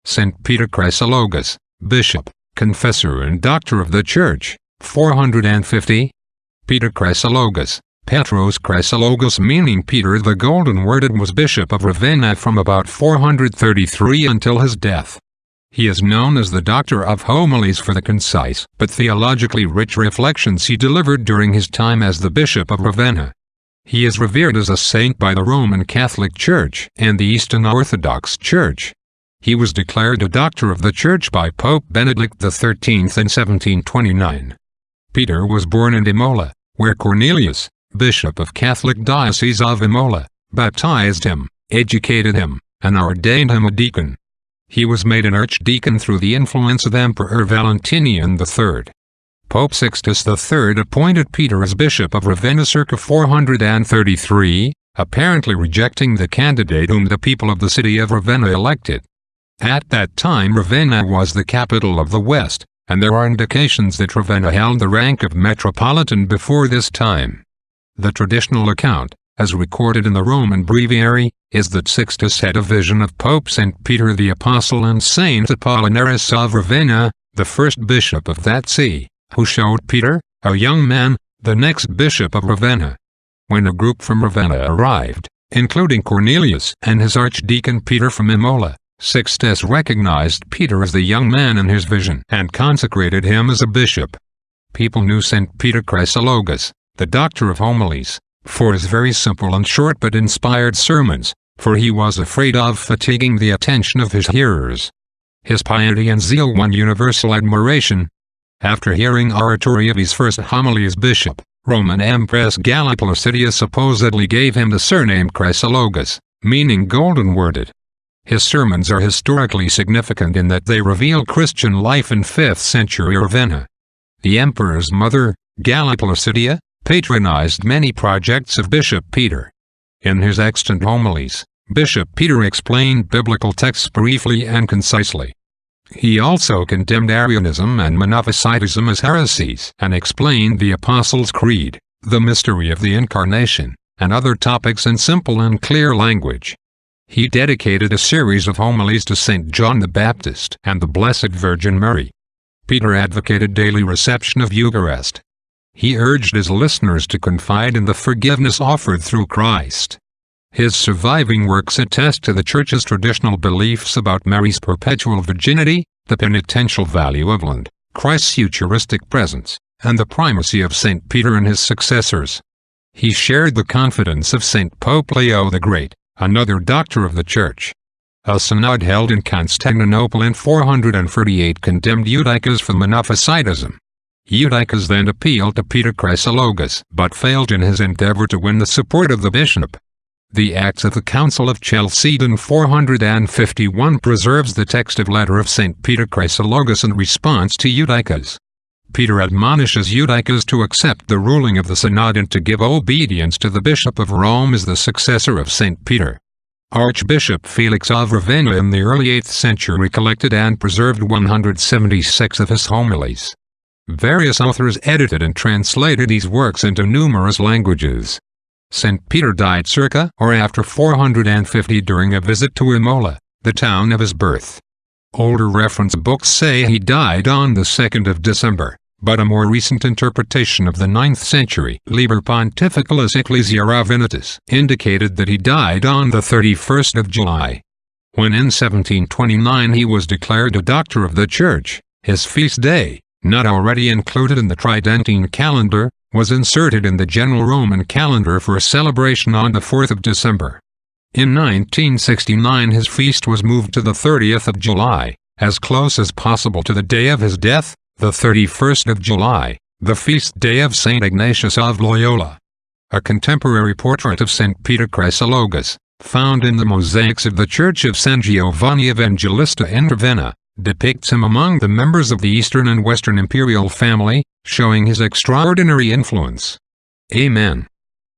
St. Peter Chrysologos, Bishop, Confessor and Doctor of the Church, 450. Peter Chrysologos, Petros Chrysologos meaning Peter the Golden-Worded, was Bishop of Ravenna from about 433 until his death. He is known as the Doctor of Homilies for the concise but theologically rich reflections he delivered during his time as the Bishop of Ravenna. He is revered as a saint by the Roman Catholic Church and the Eastern Orthodox Church. He was declared a Doctor of the Church by Pope Benedict XIII in 1729. Peter was born in Imola, where Cornelius, Bishop of Catholic Diocese of Imola, baptized him, educated him, and ordained him a deacon. He was made an archdeacon through the influence of Emperor Valentinian III. Pope Sixtus III appointed Peter as Bishop of Ravenna circa 433, apparently rejecting the candidate whom the people of the city of Ravenna elected. At that time Ravenna was the capital of the West, and there are indications that Ravenna held the rank of metropolitan before this time. The traditional account, as recorded in the Roman Breviary, is that Sixtus had a vision of Pope St. Peter the Apostle and Saint Apollinaris of Ravenna, the first bishop of that see, who showed Peter, a young man, the next bishop of Ravenna. When a group from Ravenna arrived, including Cornelius and his archdeacon Peter from Imola, Sixtus recognized Peter as the young man in his vision and consecrated him as a bishop. People knew St. Peter Chrysologos, the Doctor of Homilies, for his very simple and short but inspired sermons, for he was afraid of fatiguing the attention of his hearers. His piety and zeal won universal admiration. After hearing oratory of his first homily as bishop, Roman Empress Galla Placidia supposedly gave him the surname Chrysologus, meaning golden-worded. His sermons are historically significant in that they reveal Christian life in 5th century Ravenna. The emperor's mother, Galla Placidia, patronized many projects of Bishop Peter. In his extant homilies, Bishop Peter explained biblical texts briefly and concisely. He also condemned Arianism and Monophysitism as heresies and explained the Apostles' Creed, the mystery of the Incarnation, and other topics in simple and clear language. He dedicated a series of homilies to St. John the Baptist and the Blessed Virgin Mary. Peter advocated daily reception of Eucharist. He urged his listeners to confide in the forgiveness offered through Christ. His surviving works attest to the Church's traditional beliefs about Mary's perpetual virginity, the penitential value of Lent, Christ's Eucharistic presence, and the primacy of St. Peter and his successors. He shared the confidence of St. Pope Leo the Great, another Doctor of the Church. A synod held in Constantinople in 438 condemned Eutyches for Monophysitism. Eutyches then appealed to Peter Chrysologos but failed in his endeavor to win the support of the bishop. The Acts of the Council of Chalcedon 451 preserves the text of letter of St. Peter Chrysologos in response to Eutyches. Peter admonishes Eutyches to accept the ruling of the synod and to give obedience to the Bishop of Rome as the successor of St. Peter. Archbishop Felix of Ravenna in the early 8th century collected and preserved 176 of his homilies. Various authors edited and translated these works into numerous languages. St. Peter died circa or after 450 during a visit to Imola, the town of his birth. Older reference books say he died on the 2nd of December, but a more recent interpretation of the 9th century Liber Pontificalis Ecclesiae Ravenitus indicated that he died on the 31st of July. When in 1729 he was declared a Doctor of the Church, his feast day, not already included in the Tridentine calendar, was inserted in the general Roman calendar for a celebration on the 4th of December. In 1969 his feast was moved to the 30th of July, as close as possible to the day of his death, the 31st of July, the feast day of St. Ignatius of Loyola. A contemporary portrait of St. Peter Chrysologos, found in the mosaics of the Church of San Giovanni Evangelista in Ravenna, depicts him among the members of the Eastern and Western imperial family, showing his extraordinary influence. Amen.